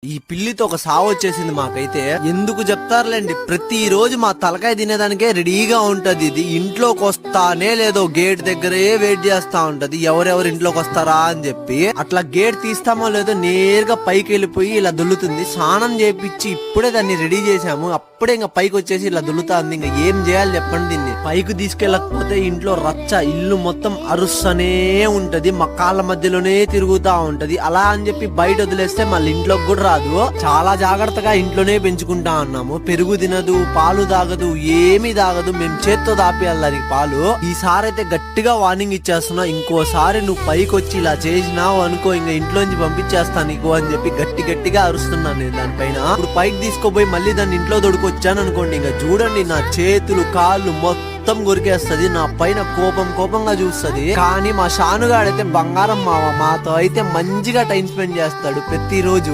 ఈ పిల్లితో ఒక సావు వచ్చేసింది మాకైతే. ఎందుకు చెప్తారులేండి, ప్రతి రోజు మా తలకాయ తినేదానికే రెడీగా ఉంటది. ఇది ఇంట్లోకి వస్తానే లేదో గేట్ దగ్గరే వెయిట్ చేస్తా ఉంటది, ఎవరెవరు ఇంట్లోకి వస్తారా అని చెప్పి. అట్లా గేట్ తీస్తామో లేదో నేరుగా పైకి వెళ్ళిపోయి ఇలా దుల్లుతుంది. స్నానం చేపించి ఇప్పుడే దాన్ని రెడీ చేసాము, అప్పుడే ఇంకా పైకి వచ్చేసి ఇలా దుల్లుతాంది. ఇంకా ఏం చేయాలి చెప్పండి దీన్ని. పైకి తీసుకెళ్ళకపోతే ఇంట్లో రచ్చ, ఇల్లు మొత్తం అరుస్తనే ఉంటది, మా కాళ్ళ మధ్యలోనే తిరుగుతా ఉంటది. అలా అని చెప్పి బయట వదిలేస్తే మళ్ళీ ఇంట్లోకి కూడా రాదు. చాలా జాగ్రత్తగా ఇంట్లోనే పెంచుకుంటా ఉన్నాము. పెరుగు తినదు, పాలు తాగదు, ఏమీ తాగదు. మేము చేత్తో దాపియాలి దానికి పాలు. ఈసారి అయితే గట్టిగా వార్నింగ్ ఇచ్చేస్తున్నా, ఇంకోసారి నువ్వు పైకి వచ్చి ఇలా చేసినావు అనుకో ఇంకా ఇంట్లోంచి పంపించేస్తా నీకు అని చెప్పి గట్టిగా అరుస్తున్నాను నేను దానిపైన. ఇప్పుడు పైకి తీసుకోపోయి మళ్ళీ దాన్ని ఇంట్లో దొడుకొచ్చాను అనుకోండి, ఇంకా చూడండి నా చేతులు కాళ్ళు మొత్తం కొరికేస్తది, నా పైన కోపంగా చూస్తది. కానీ మా షానుగాడైతే బంగారం మావ, మాతో అయితే మంచిగా టైం స్పెండ్ చేస్తాడు ప్రతిరోజు.